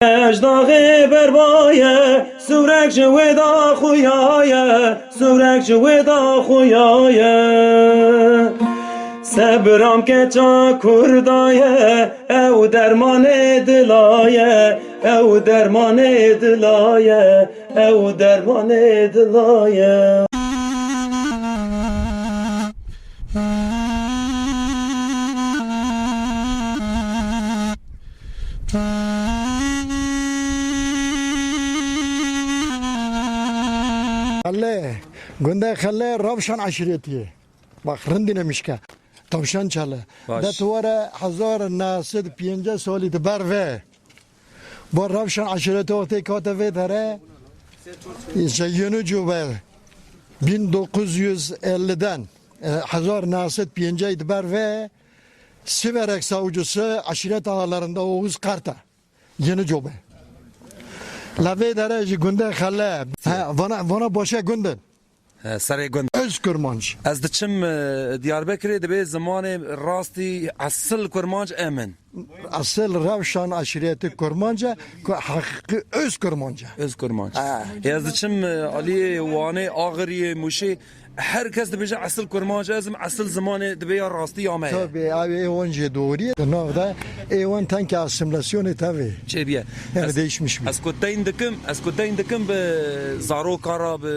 اجداغ بربایه سورک جویدا خویایه سورک جویدا خویایه صبرم که چا کردایه او درمان دلایه او درمان دلایه او درمان دلایه خله گنده خله روشن عشیرتیه بخ رندی نمیشکه تمشان چاله دتواره 1905 سالی دبر و با روشن عشیرتی وقتی کاته و داره یعنی جوبه 1950'den 1905 دبر و Siverek savcısı aşiret ağalarında Oğuz Karta yeni jobe. Lave derece günde halle vana başa günden. سر گند Öz kurmanç. از دچم دیاربکر دبی زمان راستی اصل کرمانج امن Asıl Ravşan aşireti kurmanca hakkı öz kurmanca. öz kurmanj از دچم علی وانه آغری موشی herkes dibije asıl kurmanj azm asıl zamanı dibe rasti yame Tabii abi evonca doğru. Navda evon tanki asimilasyonu tabii. çebiye Yani değişmiş mi? از کدین دکم به زارو کارا به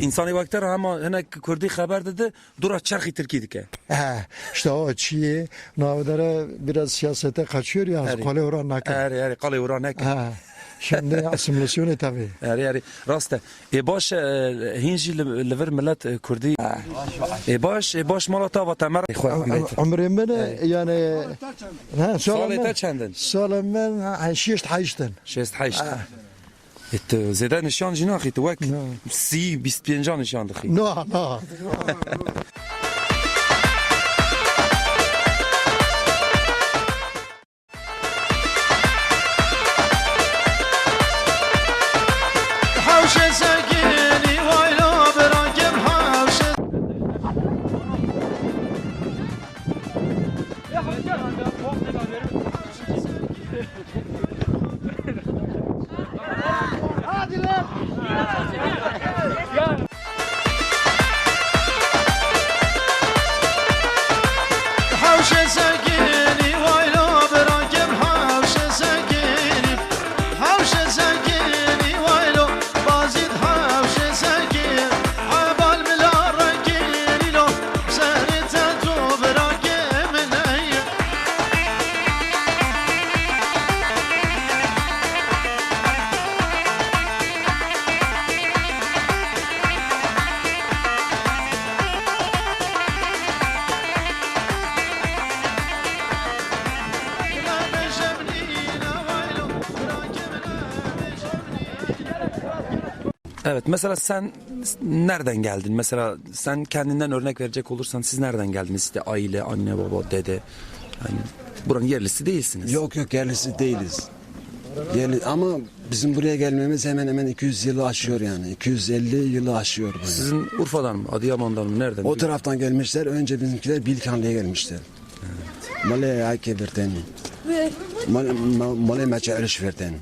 انسانی وقتر هم هنه کردی خبر داده دورا چرخی ترکی دکه İşte o çiğ navdara biraz siyasete kaçıyor ya. Kale oran nakar. اری قالی ورا نک Şimdi asimilasyonu tabii. اری راسته باش هینجی لور ملت کردی باش مالا تا و تمر Ömrümün yani سالی تا چندن Solomon şişt haçtın. شست هشت ات زیده نشان جنا خی تو وک 25 نشان دخی No. Evet, mesela sen nereden geldin? Mesela sen kendinden örnek verecek olursan siz nereden geldiniz? İşte aile, anne, baba, dede. Yani buranın yerlisi değilsiniz. Yok yerlisi değiliz. Ama bizim buraya gelmemiz hemen hemen 200 yılı aşıyor yani. 250 yılı aşıyor böyle. Sizin Urfa'dan mı, Adıyaman'dan mı, nereden? O taraftan gelmişler. Önce bizimkiler Bilkanlı'ya gelmişler. Male Ayke verden. Male Maçı Eliş verden.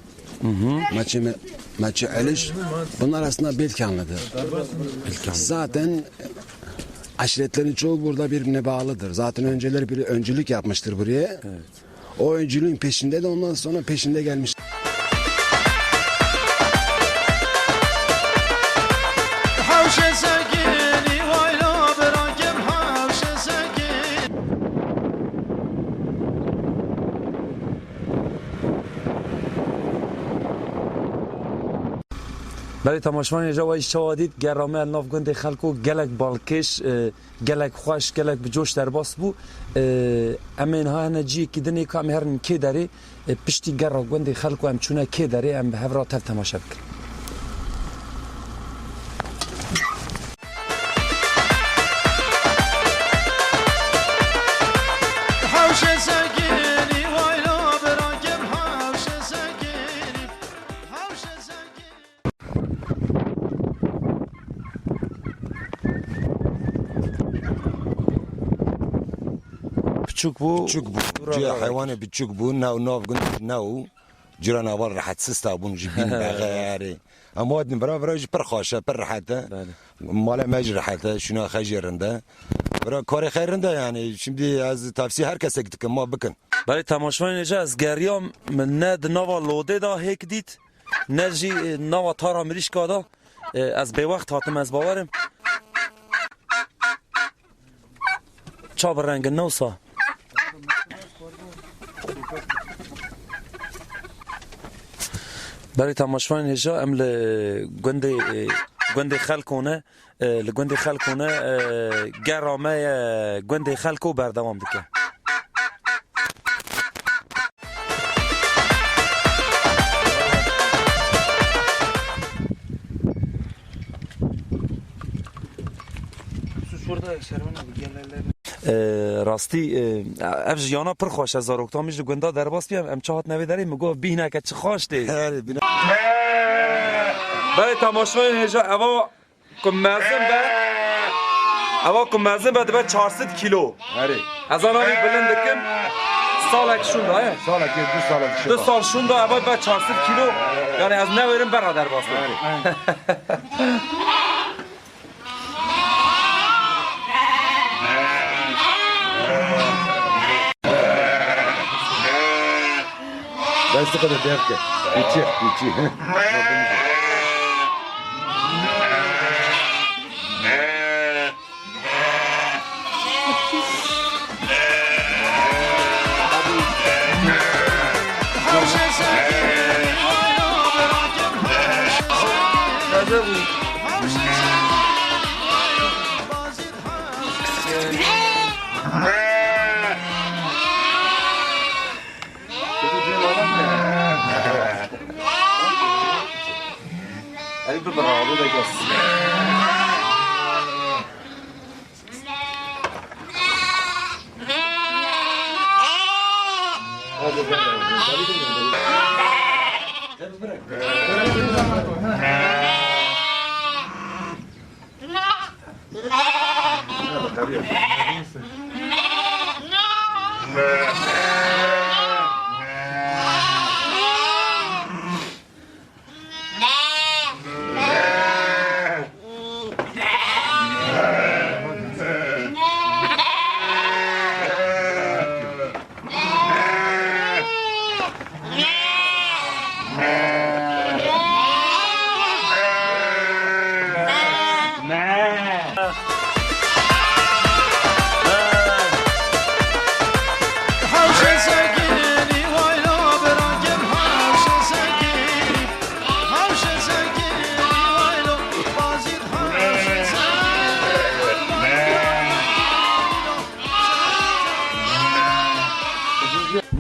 Maçı Eliş bunlar aslında Bilkanlı'dır. Zaten aşiretlerin çoğu burada birbirine bağlıdır. Zaten önceleri biri öncülük yapmıştır buraya. Evet. O öncülüğün peşinde de ondan sonra peşinde gelmiş. برای تماشاگران جوای شوادید گرامه نافگند خلکو گلک بالکش گلک خوش گلک بجوش در باس بو امین ها نجی کی دنی کام هرن کی داری پشتی گرامگند خلکو ام چونه کی داری ام به هفرات تماشا بکن بچوك بو جي حيوان بچوك بو ناو ناف قلت ناو جيران اول راحت سستا بون جبين بغيري اما ودن برا جي پر خاشه پر راحته مال ماج راحته شنو خجرنده برا کار خیرنده یعنی şimdi از tavsiye herkese gittik ما بکن برای تماشاین اینجا از گریام من ند نوا لوده دا هیک دید نه جی نوا تارا مریش کادا از به وقت هاتم از باورم چا برنگ نوسا برای تماشاین اینجا ام گنده خلکونه لگنده خلکونه گرامه گنده خلکو بردوام دکه راستی اف جیانا پر خوش از زاروکتا میش گنده در باس بیم ام چهات نوی داریم مگو بینه که چه خوش دی برای تماشاین اینجا اوا کم مزن به 400 کیلو از آن همی بلند کم سالک شون داره سالک 2 2 سال شون داره اوا به 400 کیلو یعنی از نویرم برادر باس بس قدر ديرك يتي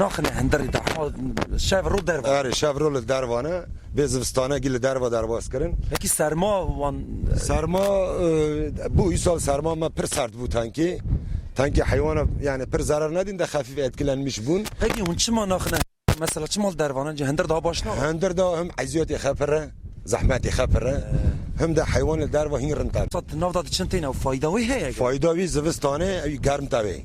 ناخنه هندری دا شاف رو در آره شاف رول دروانه به زمستانه گل دروا درواز کردن یکی سرما وان سرما بو این سال سرما ما پر سرد بود تانکی حیوان یعنی پر ضرر ندین ده خفیف etkilenmiş بون هگی اون چما ناخنه مثلا چما دروانا جه هندر دا باشنا هندر دا هم عزیات خفره زحمت خفره هم ده حیوان دروا هین رنتاب صد نافداد چنتین او فایده وی هی فایده وی زمستانه ای گرم تابه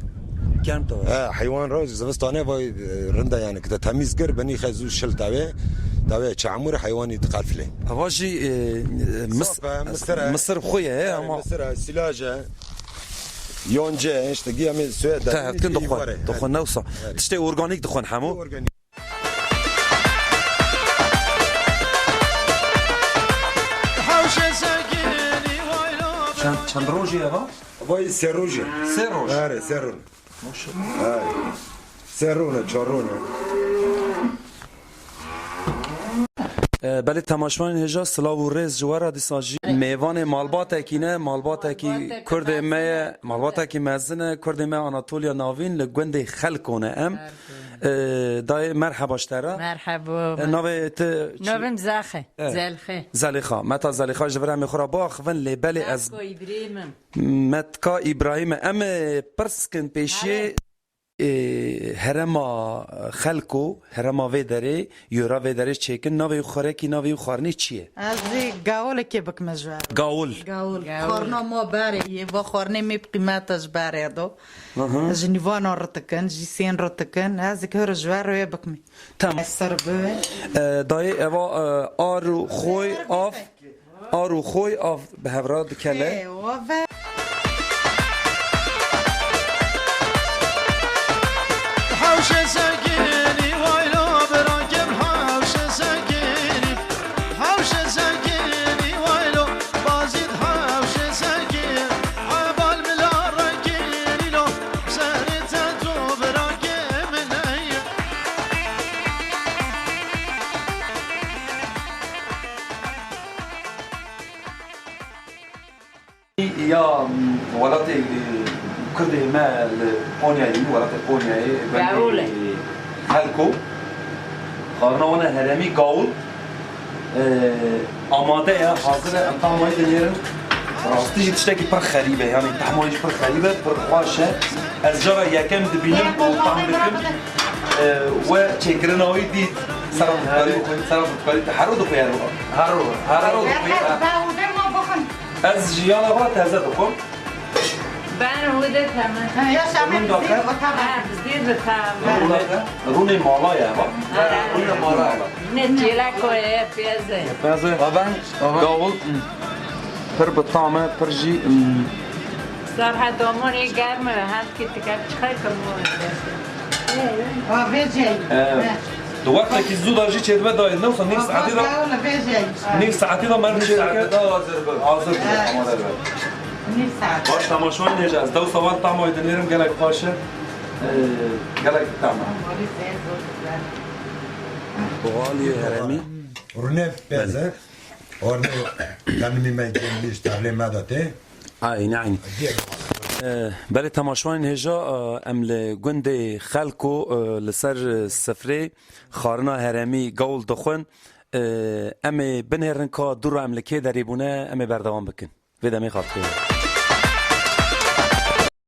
گرم تو حیوان را زمستانه وای رنده یعنی که تمیز گر بنی خزو شل تابه چعمور حیوانی تقلفله اواجی مصر خویه اما مصر سلاجه یونجه اشتگی همه سوید تا کن دخون نوسا تشتی ارگانیک دخون همو چند روزی ها؟ وای سه روزه آره سه روز ماشاءالله سه روزه چهار روزه بله تماشاین هجا سلاو و رز جوارا دیساجی میوان مالبات اکینه مالبات اکی کرد ما مالبات اکی مزنه کرد ما آناتولیا ناوین لگوند خلکونه ام دای مرحبا اشترا مرحبا نوم زلیخا متا زلیخا جبرا میخورا با خوان لبل از متکا ابراهیم ام پرسکن پیشی هرما خلکو هرما وی داره یورا وی داره چیکن نوی خوراکی نوی خورنی چیه؟ از گاول که بک مجوار گاول خورنا ما باره یه و خورنی می قیمتش باره دو جنیوان رتکن جیسین رتکن از که هر جوار روی بکمی تمام سربه دای اوا آرو خوی آف به هوراد کله حوش سكيني ويلو براكب حوش سكيني حوش سكيني ويلو بازيد حوش سكيني عبال ملا ركيني لو سهرت تو براكب من ايام یا ولات کرده ما پونیایی ولات پونیایی گاوله خلکو خارنوان هرمی گاول آماده یا حاضر امتحامایی دنیرن راستی تشتکی پر خریبه یعنی تحمایش پر خریبه پر خواشه از جا یکم دبینم و طعم بکم و چکرن هایی دید سرم بکاری تحرو دو خیار هرو دو خیار از جیان آقا تازه بکن بان هوده تمام یا شامل زیر بتمام رون مالای ها رون مالای نه جیلکوه پیازه بازه گاول پر بطعمه پر جی صراحة دوموني قارمة هاد كنت قاعد تخيل كمون دو وقت که زود آجی چه دوه داید نوصل نیک ساعتی دا نیک ساعتی دا من شرکت حاضر بود آماده بود باش تماشوان نیجه از دو سوال طعم های دنیرم گلک پاشه گلک طعمه بغالی هرمی رونه بزه orne kanimi meclis tavle madate نعم بله تماشوان هجا ام لگوند خلکو لسر سفره خارنا هرمی گول دخون ام بنهرن که دور ام لکه دریبونه ام بردوان بکن ویدمی خاطره